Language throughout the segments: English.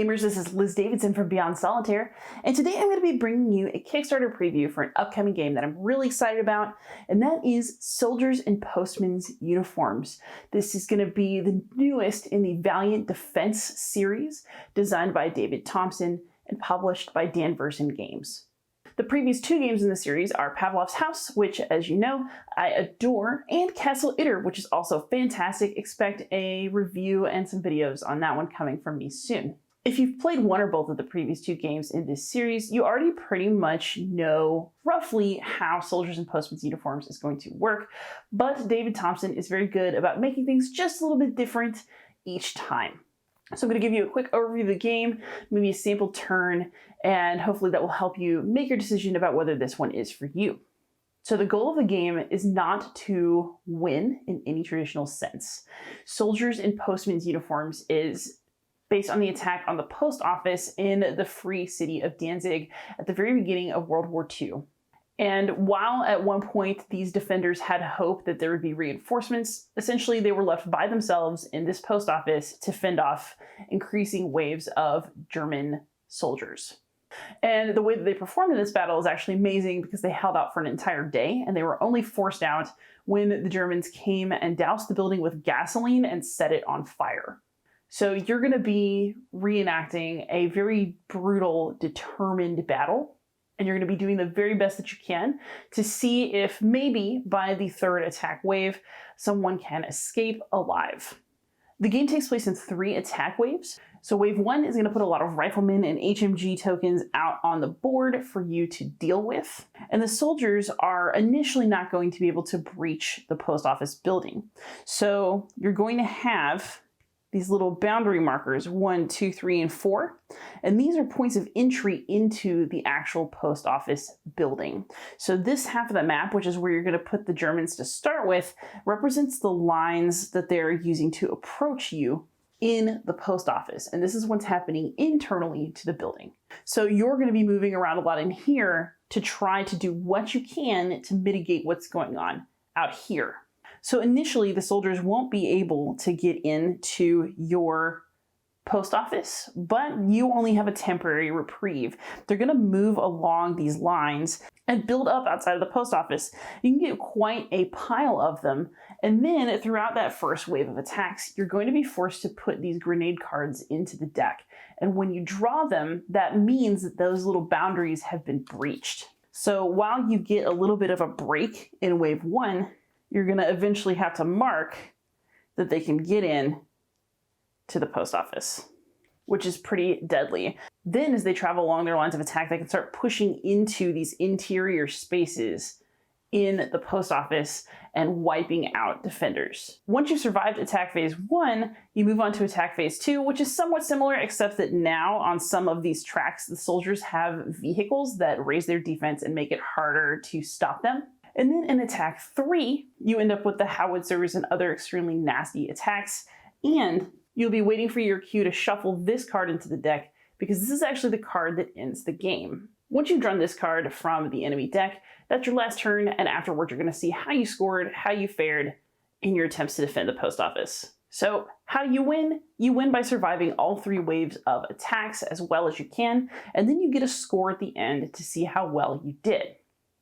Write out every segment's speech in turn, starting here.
gamers, this is Liz Davidson from Beyond Solitaire, and today I'm going to be bringing you a Kickstarter preview for an upcoming game that I'm really excited about, and that is Soldiers and Postmen's Uniforms. This is going to be the newest in the Valiant Defense series, designed by David Thompson and published by Dan Verson Games. The previous two games in the series are Pavlov's House, which, as you know, I adore, and Castle Itter, which is also fantastic. Expect a review and some videos on that one coming from me soon. If you've played one or both of the previous two games in this series, you already pretty much know roughly how Soldiers and Postmen's Uniforms is going to work, but David Thompson is very good about making things just a little bit different each time. So I'm going to give you a quick overview of the game, maybe a sample turn, and hopefully that will help you make your decision about whether this one is for you. So the goal of the game is not to win in any traditional sense. Soldiers in Postmen's Uniforms is based on the attack on the post office in the free city of Danzig at the very beginning of World War II. And while at one point these defenders had hope that there would be reinforcements, essentially they were left by themselves in this post office to fend off increasing waves of German soldiers. And the way that they performed in this battle is actually amazing because they held out for an entire day and they were only forced out when the Germans came and doused the building with gasoline and set it on fire. So you're going to be reenacting a very brutal, determined battle. And you're going to be doing the very best that you can to see if maybe by the third attack wave, someone can escape alive. The game takes place in 3 attack waves. So wave 1 is going to put a lot of riflemen and HMG tokens out on the board for you to deal with. And the soldiers are initially not going to be able to breach the post office building. So you're going to have these little boundary markers, 1, 2, 3, and 4. And these are points of entry into the actual post office building. So this half of the map, which is where you're going to put the Germans to start with, represents the lines that they're using to approach you in the post office. And this is what's happening internally to the building. So you're going to be moving around a lot in here to try to do what you can to mitigate what's going on out here. So initially, the soldiers won't be able to get into your post office, but you only have a temporary reprieve. They're going to move along these lines and build up outside of the post office. You can get quite a pile of them. And then throughout that first wave of attacks, you're going to be forced to put these grenade cards into the deck. And when you draw them, that means that those little boundaries have been breached. So while you get a little bit of a break in wave 1, you're going to eventually have to mark that they can get in to the post office, which is pretty deadly. Then as they travel along their lines of attack, they can start pushing into these interior spaces in the post office and wiping out defenders. Once you've survived attack phase 1, you move on to attack phase 2, which is somewhat similar, except that now on some of these tracks, the soldiers have vehicles that raise their defense and make it harder to stop them. And then in attack 3, you end up with the howitzers and other extremely nasty attacks, and you'll be waiting for your cue to shuffle this card into the deck because this is actually the card that ends the game. Once you've drawn this card from the enemy deck, that's your last turn, and afterward you're going to see how you scored, how you fared in your attempts to defend the post office. So how do you win? You win by surviving all 3 waves of attacks as well as you can, and then you get a score at the end to see how well you did.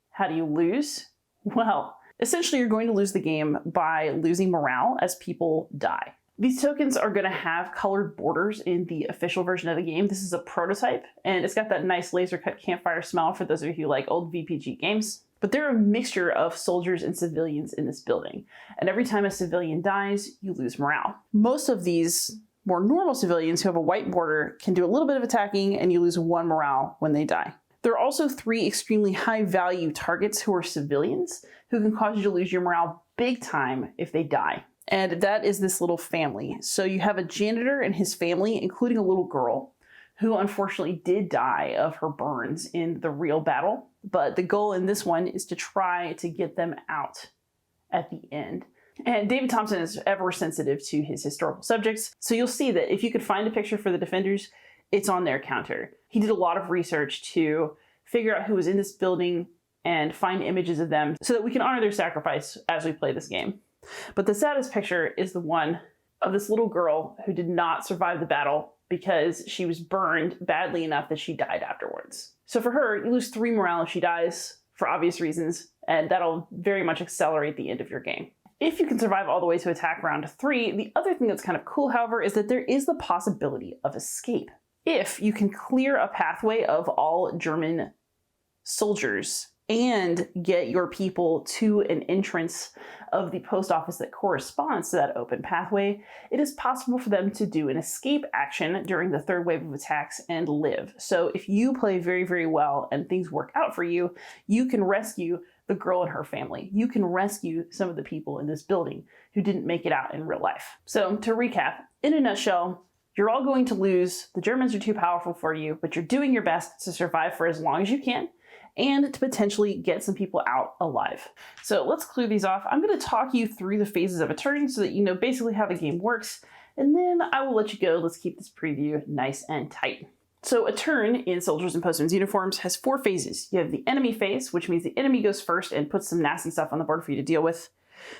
How do you lose? Well, essentially you're going to lose the game by losing morale as people die. These tokens are going to have colored borders in the official version of the game. This is a prototype, and it's got that nice laser cut campfire smell for those of you who like old VPG games. But they're a mixture of soldiers and civilians in this building, and every time a civilian dies, you lose morale. Most of these more normal civilians who have a white border can do a little bit of attacking, and you lose 1 morale when they die. There are also 3 extremely high value targets who are civilians who can cause you to lose your morale big time if they die. And that is this little family. So you have a janitor and his family, including a little girl who unfortunately did die of her burns in the real battle. But the goal in this one is to try to get them out at the end. And David Thompson is ever sensitive to his historical subjects. So you'll see that if you could find a picture for the defenders, it's on their counter. He did a lot of research to figure out who was in this building and find images of them so that we can honor their sacrifice as we play this game. But the saddest picture is the one of this little girl who did not survive the battle because she was burned badly enough that she died afterwards. So for her, you lose 3 morale if she dies, for obvious reasons, and that'll very much accelerate the end of your game. If you can survive all the way to attack round 3, the other thing that's kind of cool, however, is that there is the possibility of escape. If you can clear a pathway of all German soldiers and get your people to an entrance of the post office that corresponds to that open pathway, it is possible for them to do an escape action during the 3rd wave of attacks and live. So if you play very, very well and things work out for you, you can rescue the girl and her family. You can rescue some of the people in this building who didn't make it out in real life. So to recap, in a nutshell, you're all going to lose. The Germans are too powerful for you, but you're doing your best to survive for as long as you can and to potentially get some people out alive. So let's clear these off. I'm going to talk you through the phases of a turn so that you know basically how the game works, and then I will let you go. Let's keep this preview nice and tight. So a turn in Soldiers and Postmen's uniforms has 4 phases. You have the enemy phase, which means the enemy goes first and puts some nasty stuff on the board for you to deal with.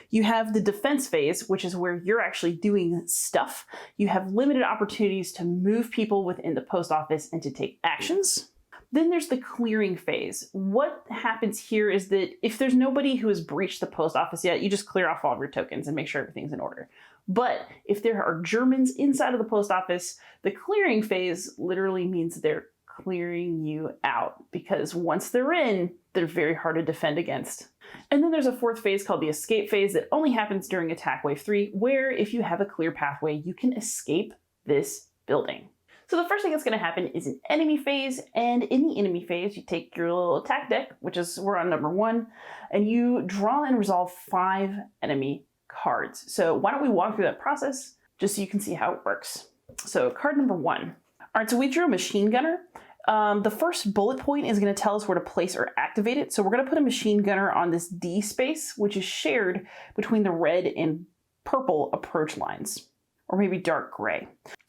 You have the defense phase, which is where you're actually doing stuff. You have limited opportunities to move people within the post office and to take actions. Then there's the clearing phase. What happens here is that if there's nobody who has breached the post office yet, you just clear off all of your tokens and make sure everything's in order. But if there are Germans inside of the post office, the clearing phase literally means they're clearing you out, because once they're in, they're very hard to defend against. And then there's a 4th phase called the escape phase that only happens during attack wave 3, where if you have a clear pathway, you can escape this building. So the first thing that's going to happen is an enemy phase, and in the enemy phase, you take your little attack deck, which is, we're on number 1, and you draw and resolve 5 enemy cards. So why don't we walk through that process just so you can see how it works. So card number 1. All right, so we drew a machine gunner. The first bullet point is going to tell us where to place or activate it. So we're going to put a machine gunner on this D space, which is shared between the red and purple approach lines, or maybe dark gray.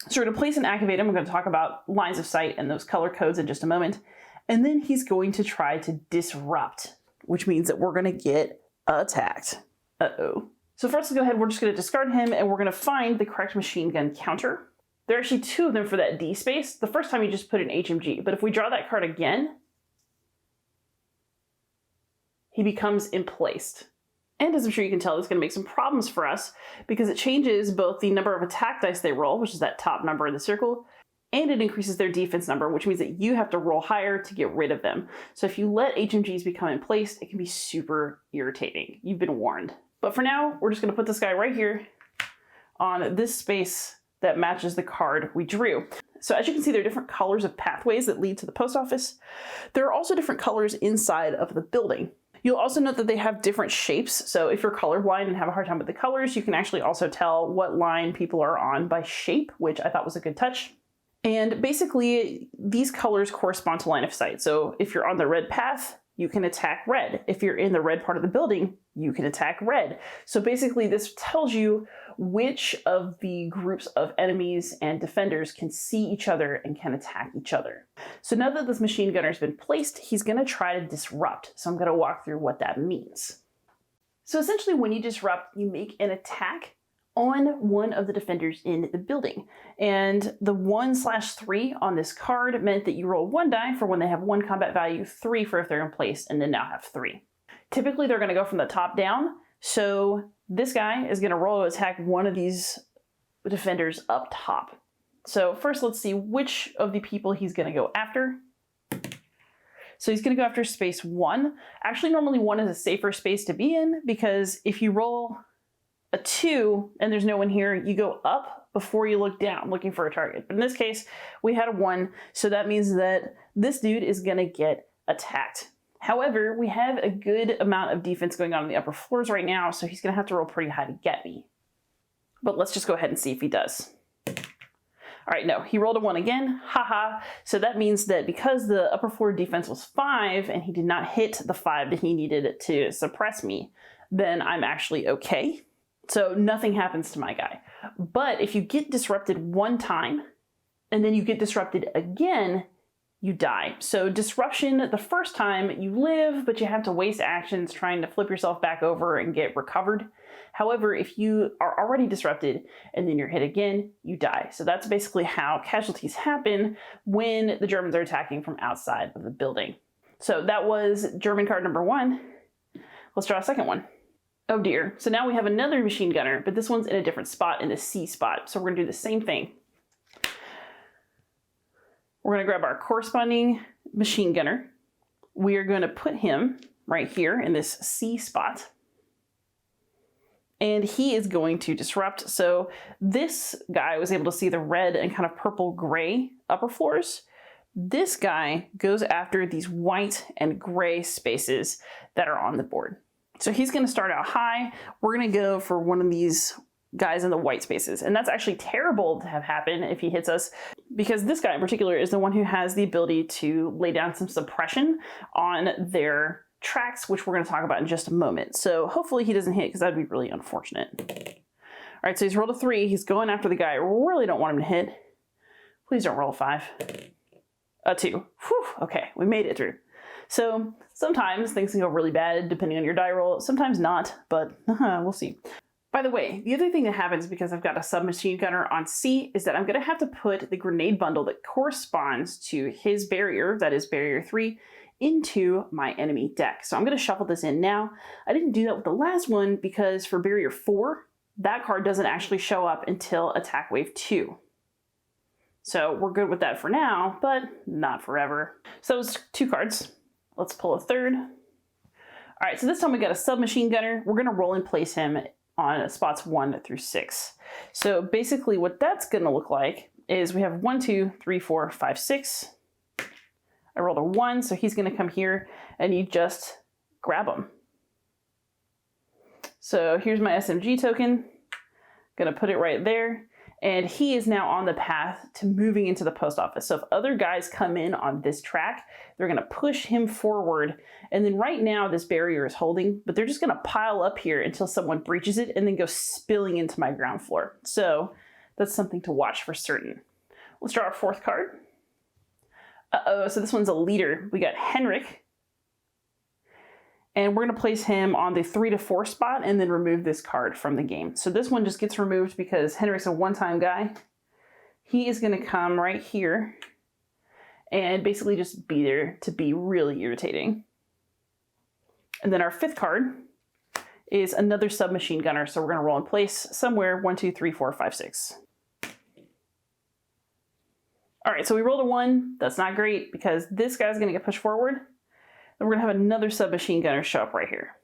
So we're going to place and activate him. We're going to talk about lines of sight and those color codes in just a moment. And then he's going to try to disrupt, which means that we're going to get attacked. Uh-oh. So first, let's go ahead. We're just going to discard him, and we're going to find the correct machine gun counter. There are actually 2 of them for that D space. The first time you just put an HMG, but if we draw that card again, he becomes emplaced. And as I'm sure you can tell, it's going to make some problems for us because it changes both the number of attack dice they roll, which is that top number in the circle, and it increases their defense number, which means that you have to roll higher to get rid of them. So if you let HMGs become emplaced, it can be super irritating. You've been warned. But for now, we're just going to put this guy right here on this space that matches the card we drew. So as you can see, there are different colors of pathways that lead to the post office. There are also different colors inside of the building. You'll also note that they have different shapes. So if you're colorblind and have a hard time with the colors, you can actually also tell what line people are on by shape, which I thought was a good touch. And basically, these colors correspond to line of sight. So if you're on the red path, you can attack red. If you're in the red part of the building, you can attack red. So basically, this tells you which of the groups of enemies and defenders can see each other and can attack each other. So now that this machine gunner has been placed, he's going to try to disrupt. So I'm going to walk through what that means. So essentially, when you disrupt, you make an attack on one of the defenders in the building. And the 1/3 on this card meant that you roll 1 die for when they have 1 combat value, 3 for if they're in place, and then now have 3. Typically, they're going to go from the top down. So this guy is going to roll to attack one of these defenders up top. So first, let's see which of the people he's going to go after. So he's going to go after space 1. Actually, normally 1 is a safer space to be in, because if you roll a 2 and there's no one here, you go up before you look down looking for a target. But in this case, we had a 1, so that means that this dude is going to get attacked. However, we have a good amount of defense going on in the upper floors right now, so he's going to have to roll pretty high to get me. But let's just go ahead and see if he does. All right, no, he rolled a 1 again, haha. So that means that because the upper floor defense was 5 and he did not hit the 5 that he needed to suppress me, then I'm actually okay. So nothing happens to my guy. But if you get disrupted 1 time and then you get disrupted again, you die. So disruption, the first time you live, but you have to waste actions trying to flip yourself back over and get recovered. However, if you are already disrupted and then you're hit again, you die. So that's basically how casualties happen when the Germans are attacking from outside of the building. So that was German card number 1. Let's draw a second one. Oh dear. So now we have another machine gunner, but this one's in a different spot, in the C spot. So we're gonna do the same thing. We're gonna grab our corresponding machine gunner. We are gonna put him right here in this C spot. And he is going to disrupt. So this guy was able to see the red and kind of purple gray upper floors. This guy goes after these white and gray spaces that are on the board. So he's going to start out high. We're going to go for one of these guys in the white spaces. And that's actually terrible to have happen if he hits us, because this guy in particular is the one who has the ability to lay down some suppression on their tracks, which we're going to talk about in just a moment. So hopefully he doesn't hit, because that'd be really unfortunate. All right, so he's rolled a 3. He's going after the guy I really don't want him to hit. Please don't roll a 5. A 2. Whew, okay, we made it through. So sometimes things can go really bad depending on your die roll, sometimes not, but we'll see. By the way, the other thing that happens because I've got a submachine gunner on C is that I'm going to have to put the grenade bundle that corresponds to his barrier, that is barrier 3, into my enemy deck. So I'm going to shuffle this in now. I didn't do that with the last one because for barrier 4, that card doesn't actually show up until attack wave 2. So we're good with that for now, but not forever. So it's 2 cards. Let's pull a third. All right, so this time we got a submachine gunner. We're gonna roll and place him on spots 1 through 6. So basically what that's gonna look like is we have 1, 2, 3, 4, 5, 6. I rolled a 1, so he's gonna come here and you just grab him. So here's my SMG token. Gonna put it right there. And he is now on the path to moving into the post office. So if other guys come in on this track, they're gonna push him forward. And then right now this barrier is holding, but they're just gonna pile up here until someone breaches it and then go spilling into my ground floor. So that's something to watch for certain. Let's draw our 4th card. Uh-oh, so this one's a leader. We got Henrik. And we're gonna place him on the 3 to 4 spot and then remove this card from the game. So this one just gets removed because Henrik's a one-time guy. He is gonna come right here and basically just be there to be really irritating. And then our 5th card is another submachine gunner. So we're gonna roll in place somewhere 1, 2, 3, 4, 5, 6. All right, so we rolled a 1. That's not great because this guy's gonna get pushed forward. Then we're gonna have another submachine gunner show up right here.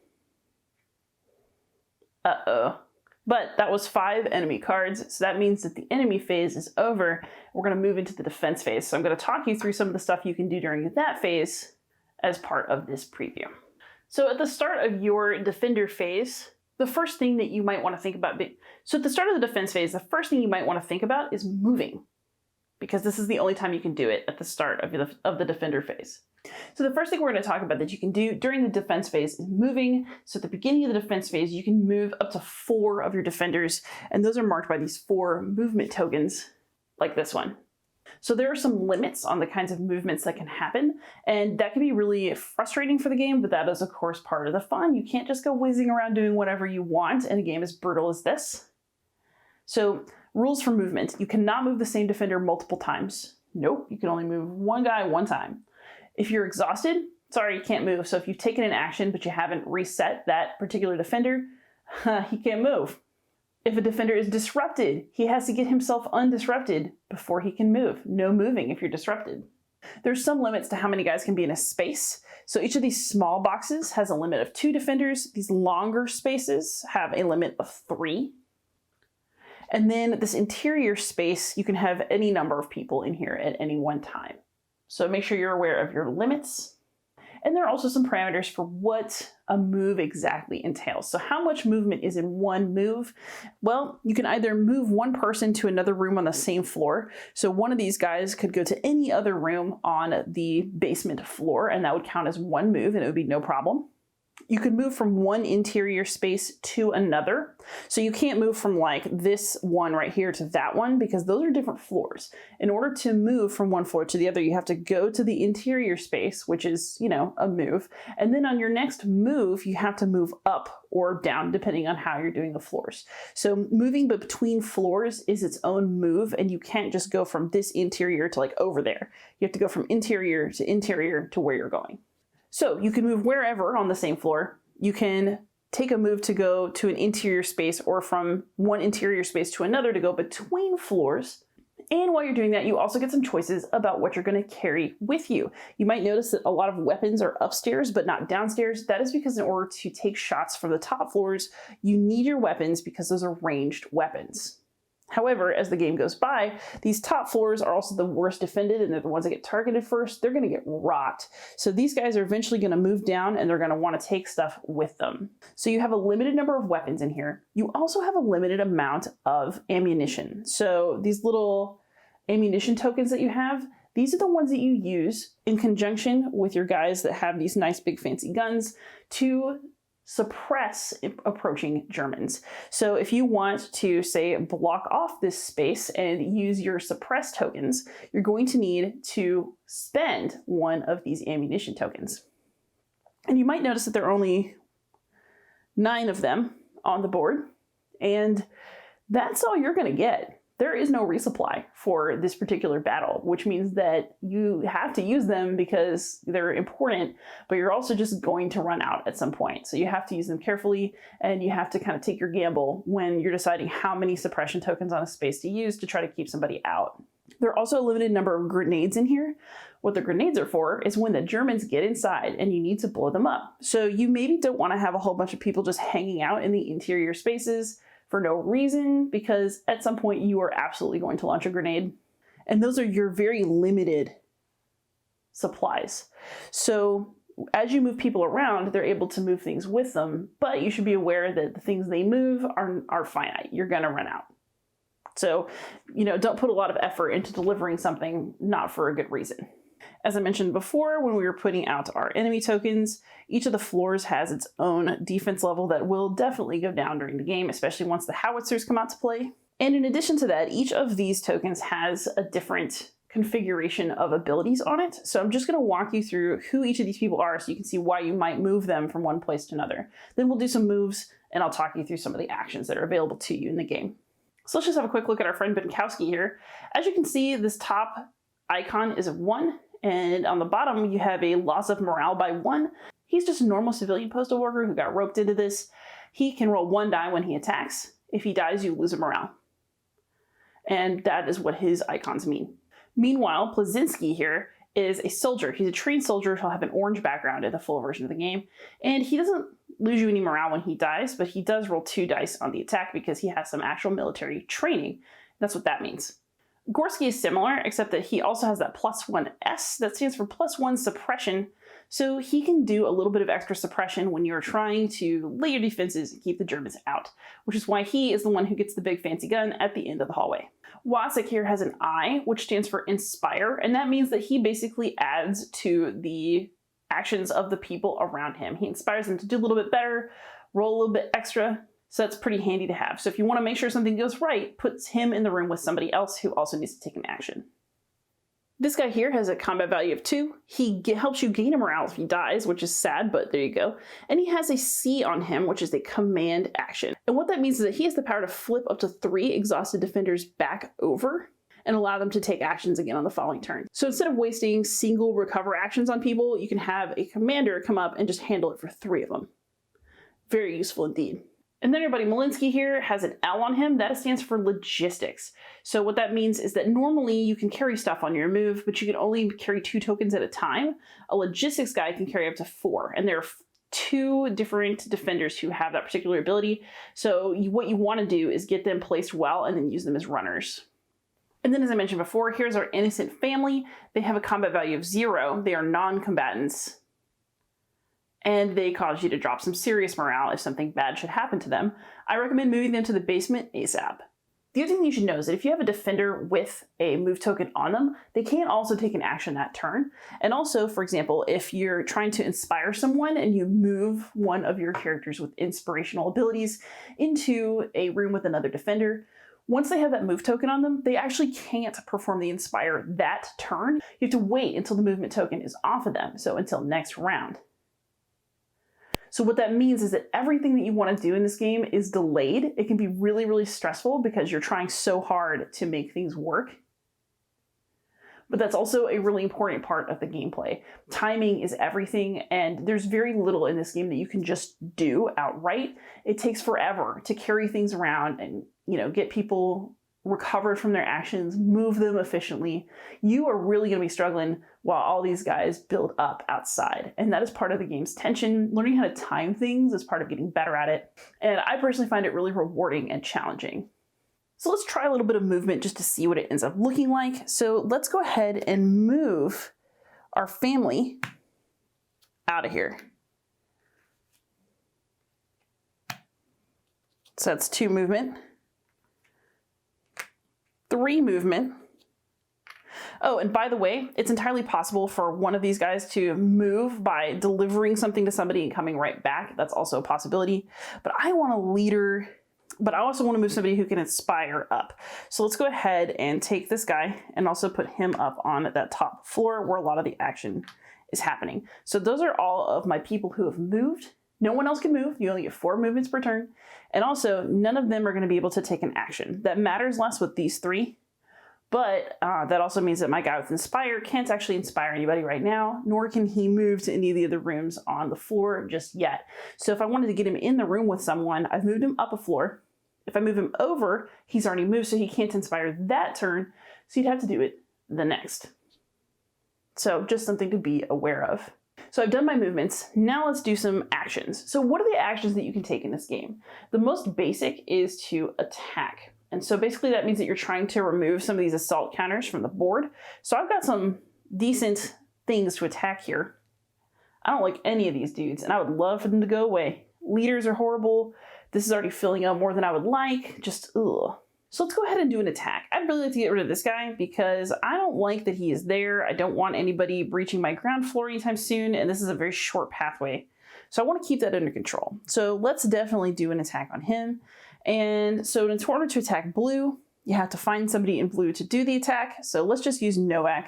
Uh-oh. But that was 5 enemy cards, so that means that the enemy phase is over. We're gonna move into the defense phase. So I'm gonna talk you through some of the stuff you can do during that phase as part of this preview. So at the start of your defender phase, the first thing that you might wanna think about, so at the start of the defense phase, the first thing you might wanna think about is moving, because this is the only time you can do it at the start of the defender phase. So the first thing we're going to talk about that you can do during the defense phase is moving. So at the beginning of the defense phase, you can move up to 4 of your defenders, and those are marked by these 4 movement tokens, like this one. So there are some limits on the kinds of movements that can happen, and that can be really frustrating for the game, but that is of course part of the fun. You can't just go whizzing around doing whatever you want in a game as brutal as this. So rules for movement. You cannot move the same defender multiple times. Nope, you can only move one guy one time. If you're exhausted, sorry, you can't move. So if you've taken an action, but you haven't reset that particular defender, he can't move. If a defender is disrupted, he has to get himself undisrupted before he can move. No moving if you're disrupted. There's some limits to how many guys can be in a space. So each of these small boxes has a limit of 2 defenders. These longer spaces have a limit of 3. And then this interior space, you can have any number of people in here at any one time. So make sure you're aware of your limits. And there are also some parameters for what a move exactly entails. So how much movement is in one move? Well, you can either move one person to another room on the same floor. So one of these guys could go to any other room on the basement floor, and that would count as one move and it would be no problem. You could move from one interior space to another. So you can't move from like this one right here to that one because those are different floors. In order to move from one floor to the other, you have to go to the interior space, which is, you know, a move. And then on your next move, you have to move up or down depending on how you're doing the floors. So moving between floors is its own move, and you can't just go from this interior to like over there. You have to go from interior to where you're going. So you can move wherever on the same floor. You can take a move to go to an interior space or from one interior space to another to go between floors. And while you're doing that, you also get some choices about what you're going to carry with you. You might notice that a lot of weapons are upstairs but not downstairs. That is because in order to take shots from the top floors, you need your weapons because those are ranged weapons. However, as the game goes by, these top floors are also the worst defended, and they're the ones that get targeted first. They're going to get rocked. So these guys are eventually going to move down, and they're going to want to take stuff with them. So you have a limited number of weapons in here. You also have a limited amount of ammunition. So these little ammunition tokens that you have, these are the ones that you use in conjunction with your guys that have these nice big fancy guns to suppress approaching Germans. So if you want to, say, block off this space and use your suppress tokens, you're going to need to spend one of these ammunition tokens. And you might notice that there are only 9 of them on the board, and that's all you're going to get. There is no resupply for this particular battle, which means that you have to use them because they're important, but you're also just going to run out at some point. So you have to use them carefully, and you have to kind of take your gamble when you're deciding how many suppression tokens on a space to use to try to keep somebody out. There are also a limited number of grenades in here. What the grenades are for is when the Germans get inside and you need to blow them up. So you maybe don't want to have a whole bunch of people just hanging out in the interior spaces for no reason, because at some point you are absolutely going to launch a grenade. And those are your very limited supplies. So as you move people around, they're able to move things with them, but you should be aware that the things they move are finite. You're going to run out. So, you know, don't put a lot of effort into delivering something not for a good reason. As I mentioned before, when we were putting out our enemy tokens, each of the floors has its own defense level that will definitely go down during the game, especially once the howitzers come out to play. And in addition to that, each of these tokens has a different configuration of abilities on it. So I'm just going to walk you through who each of these people are so you can see why you might move them from one place to another. Then we'll do some moves, and I'll talk you through some of the actions that are available to you in the game. So let's just have a quick look at our friend Benkowski here. As you can see, this top icon is a 1. And on the bottom, you have a loss of morale by 1. He's just a normal civilian postal worker who got roped into this. He can roll 1 die when he attacks. If he dies, you lose a morale. And that is what his icons mean. Meanwhile, Plazinski here is a soldier. He's a trained soldier who'll have an orange background in the full version of the game. And he doesn't lose you any morale when he dies, but he does roll 2 dice on the attack because he has some actual military training. That's what that means. Gorski is similar, except that he also has that +1S that stands for +1 suppression, so he can do a little bit of extra suppression when you're trying to lay your defenses and keep the Germans out, which is why he is the one who gets the big fancy gun at the end of the hallway. Wasik here has an I, which stands for inspire, and that means that he basically adds to the actions of the people around him. He inspires them to do a little bit better, roll a little bit extra. So that's pretty handy to have. So if you want to make sure something goes right, puts him in the room with somebody else who also needs to take an action. This guy here has a combat value of 2. He helps you gain a morale if he dies, which is sad, but there you go. And he has a C on him, which is a command action. And what that means is that he has the power to flip up to 3 exhausted defenders back over and allow them to take actions again on the following turn. So instead of wasting single recover actions on people, you can have a commander come up and just handle it for 3 of them. Very useful indeed. And then our buddy Malinsky here has an L on him. That stands for logistics. So what that means is that normally you can carry stuff on your move, but you can only carry 2 tokens at a time. A logistics guy can carry up to 4, and there are 2 different defenders who have that particular ability. So what you want to do is get them placed well and then use them as runners. And then, as I mentioned before, here's our innocent family. They have a combat value of 0. They are non-combatants. And they cause you to drop some serious morale if something bad should happen to them. I recommend moving them to the basement ASAP. The other thing you should know is that if you have a defender with a move token on them, they can also take an action that turn. And also, for example, if you're trying to inspire someone and you move one of your characters with inspirational abilities into a room with another defender, once they have that move token on them, they actually can't perform the inspire that turn. You have to wait until the movement token is off of them, so until next round. So what that means is that everything that you want to do in this game is delayed. It can be really, really stressful because you're trying so hard to make things work. But that's also a really important part of the gameplay. Timing is everything, and there's very little in this game that you can just do outright. It takes forever to carry things around and, get people recovered from their actions, move them efficiently. You are really going to be struggling while all these guys build up outside. And that is part of the game's tension. Learning how to time things is part of getting better at it. And I personally find it really rewarding and challenging. So let's try a little bit of movement just to see what it ends up looking like. So let's go ahead and move our family out of here. So that's 2 movement. 3 movement. Oh, and by the way, it's entirely possible for one of these guys to move by delivering something to somebody and coming right back. That's also a possibility. But I want a leader, but I also want to move somebody who can inspire up. So let's go ahead and take this guy and also put him up on that top floor where a lot of the action is happening. So those are all of my people who have moved. No one else can move. You only get 4 movements per turn. And also, none of them are going to be able to take an action. That matters less with these 3. But that also means that my guy with Inspire can't actually inspire anybody right now, nor can he move to any of the other rooms on the floor just yet. So if I wanted to get him in the room with someone, I've moved him up a floor. If I move him over, he's already moved, so he can't inspire that turn. So you'd have to do it the next. So just something to be aware of. So I've done my movements. Now let's do some actions. So what are the actions that you can take in this game? The most basic is to attack. And so basically that means that you're trying to remove some of these assault counters from the board. So I've got some decent things to attack here. I don't like any of these dudes, and I would love for them to go away. Leaders are horrible. This is already filling up more than I would like. Just, ugh. So let's go ahead and do an attack. I'd really like to get rid of this guy because I don't like that he is there. I don't want anybody breaching my ground floor anytime soon, and this is a very short pathway. So I want to keep that under control. So let's definitely do an attack on him. And so in order to attack blue, you have to find somebody in blue to do the attack. So let's just use Nowak,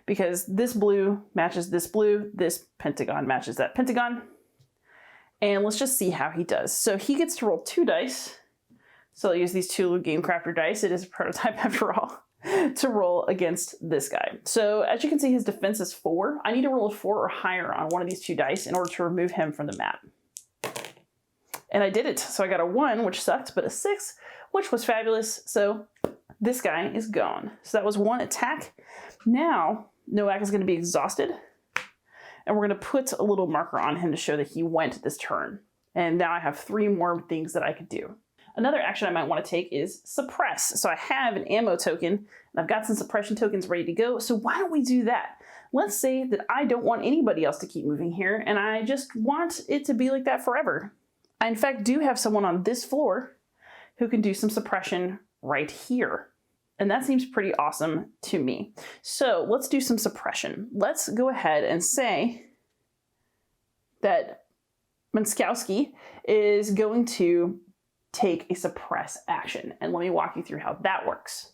because this blue matches this blue, this pentagon matches that pentagon. And let's just see how he does. So he gets to roll 2 dice. So I'll use these 2 Game Crafter dice, it is a prototype after all, to roll against this guy. So as you can see, his defense is 4. I need to roll a 4 or higher on one of these 2 dice in order to remove him from the map. And I did it. So I got a 1, which sucked, but a 6, which was fabulous. So this guy is gone. So that was 1 attack. Now, Nowak is going to be exhausted. And we're going to put a little marker on him to show that he went this turn. And now I have 3 more things that I could do. Another action I might want to take is suppress. So I have an ammo token, and I've got some suppression tokens ready to go. So why don't we do that? Let's say that I don't want anybody else to keep moving here, and I just want it to be like that forever. I, in fact, do have someone on this floor who can do some suppression right here. And that seems pretty awesome to me. So let's do some suppression. Let's go ahead and say that Manskowski is going to take a suppress action. And let me walk you through how that works.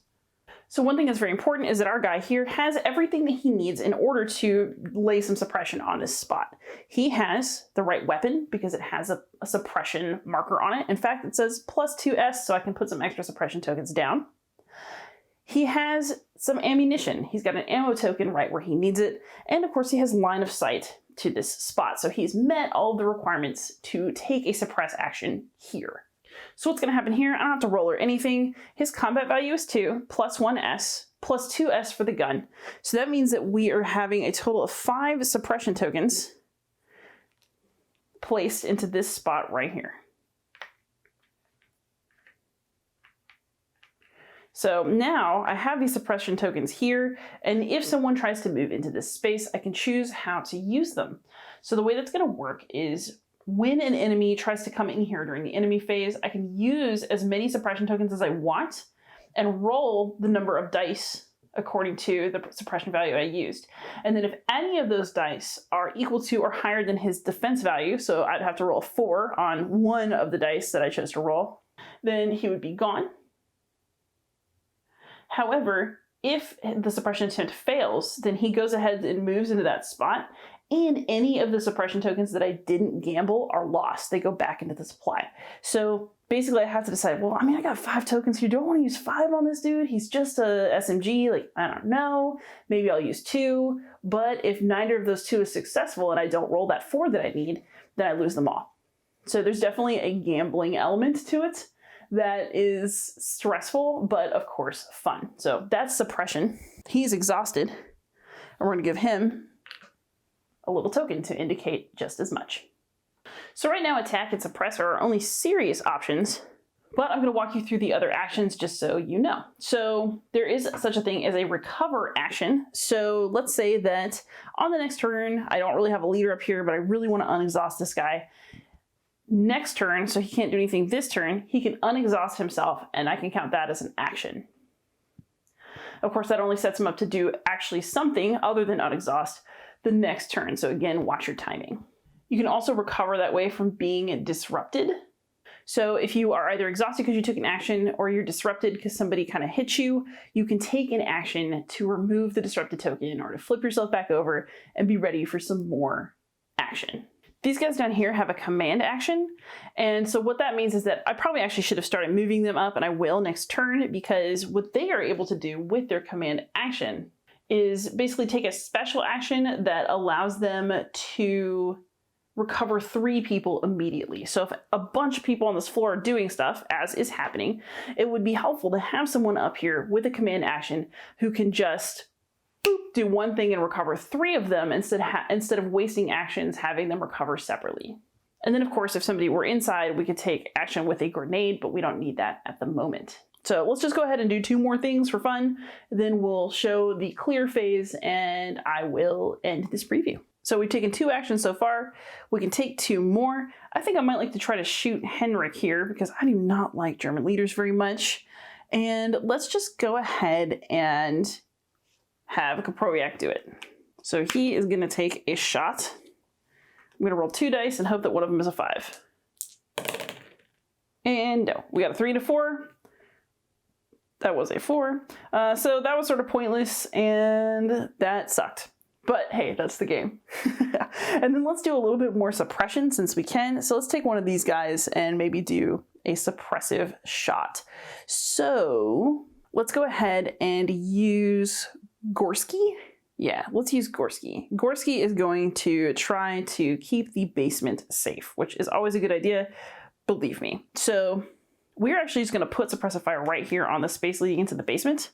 So one thing that's very important is that our guy here has everything that he needs in order to lay some suppression on this spot. He has the right weapon because it has a suppression marker on it. In fact, it says +2S, so I can put some extra suppression tokens down. He has some ammunition. He's got an ammo token right where he needs it. And of course he has line of sight to this spot. So he's met all the requirements to take a suppress action here. So what's going to happen here, I don't have to roll or anything. His combat value is 2, +1S, +2S for the gun. So that means that we are having a total of 5 suppression tokens placed into this spot right here. So now I have these suppression tokens here, and if someone tries to move into this space, I can choose how to use them. So the way that's going to work is when an enemy tries to come in here during the enemy phase, I can use as many suppression tokens as I want and roll the number of dice according to the suppression value I used. And then if any of those dice are equal to or higher than his defense value, so I'd have to roll 4 on one of the dice that I chose to roll, then he would be gone. However, if the suppression attempt fails, then he goes ahead and moves into that spot, and any of the suppression tokens that I didn't gamble are lost. They go back into the supply. So basically I have to decide, well, I mean, I got 5 tokens here. Do I want to use 5 on this dude? He's just a SMG. Like, I don't know. Maybe I'll use 2. But if neither of those 2 is successful and I don't roll that 4 that I need, then I lose them all. So there's definitely a gambling element to it that is stressful, but of course fun. So that's suppression. He's exhausted, and we're going to give him a little token to indicate just as much. So right now, attack and suppress are our only serious options, but I'm going to walk you through the other actions just so you know. So there is such a thing as a recover action. So let's say that on the next turn, I don't really have a leader up here, but I really want to unexhaust this guy. Next turn, so he can't do anything this turn, he can unexhaust himself, and I can count that as an action. Of course, that only sets him up to do actually something other than unexhaust the next turn. So again, watch your timing. You can also recover that way from being disrupted. So if you are either exhausted because you took an action or you're disrupted because somebody kind of hit you, you can take an action to remove the disrupted token or to flip yourself back over and be ready for some more action. These guys down here have a command action, and so what that means is that I probably actually should have started moving them up, and I will next turn, because what they are able to do with their command action is basically take a special action that allows them to recover 3 people immediately. So if a bunch of people on this floor are doing stuff, as is happening, it would be helpful to have someone up here with a command action who can just do one thing and recover 3 of them instead of wasting actions having them recover separately. And then of course, if somebody were inside, we could take action with a grenade, but we don't need that at the moment. So let's just go ahead and do 2 more things for fun. Then we'll show the clear phase and I will end this preview. So we've taken 2 actions so far. We can take 2 more. I think I might like to try to shoot Henrik here because I do not like German leaders very much. And let's just go ahead and have Kaprowiak do it. So he is going to take a shot. I'm going to roll 2 dice and hope that one of them is a 5. And no, we got a 3 and a 4. That was a 4. So that was sort of pointless and that sucked. But hey, that's the game. And then let's do a little bit more suppression since we can. So let's take one of these guys and maybe do a suppressive shot. So let's go ahead and use Gorski. Yeah, let's use Gorski. Gorski is going to try to keep the basement safe, which is always a good idea, believe me. So we're actually just going to put suppressive fire right here on the space leading into the basement.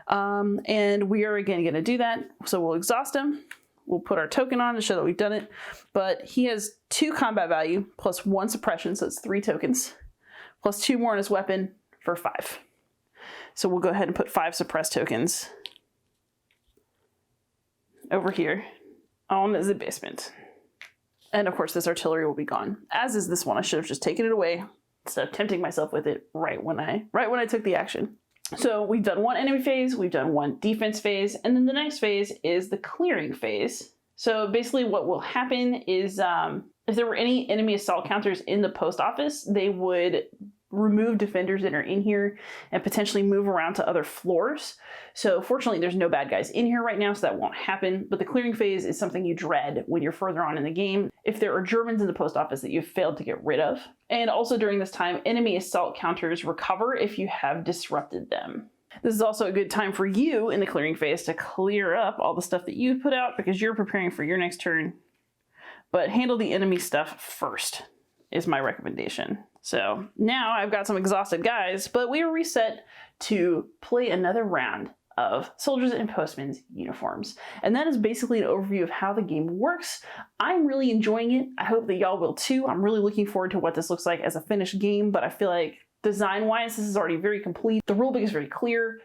And we are again going to do that. So we'll exhaust him. We'll put our token on to show that we've done it. But he has 2 combat value plus 1 suppression, so it's 3 tokens, plus 2 more on his weapon for 5. So we'll go ahead and put 5 suppressed tokens over here on the basement. And of course this artillery will be gone, as is this one. I should have just taken it away instead of tempting myself with it right when I took the action. So we've done 1 enemy phase, we've done 1 defense phase, and then the next phase is the clearing phase. So basically what will happen is if there were any enemy assault counters in the post office, they would remove defenders that are in here and potentially move around to other floors. So fortunately there's no bad guys in here right now, so that won't happen. But the clearing phase is something you dread when you're further on in the game if there are Germans in the post office that you've failed to get rid of. And also during this time, enemy assault counters recover if you have disrupted them. This is also a good time for you in the clearing phase to clear up all the stuff that you've put out because you're preparing for your next turn. But handle the enemy stuff first is my recommendation. So now I've got some exhausted guys, but we are reset to play another round of Soldiers and Postmen's uniforms. And that is basically an overview of how the game works. I'm really enjoying it. I hope that y'all will too. I'm really looking forward to what this looks like as a finished game, but I feel like design-wise, this is already very complete. The rulebook is very clear.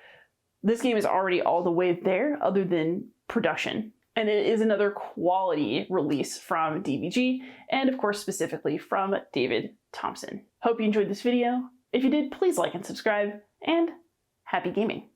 This game is already all the way there other than production. And it is another quality release from DBG, and of course specifically from David Thompson. Hope you enjoyed this video. If you did, please like and subscribe, and happy gaming!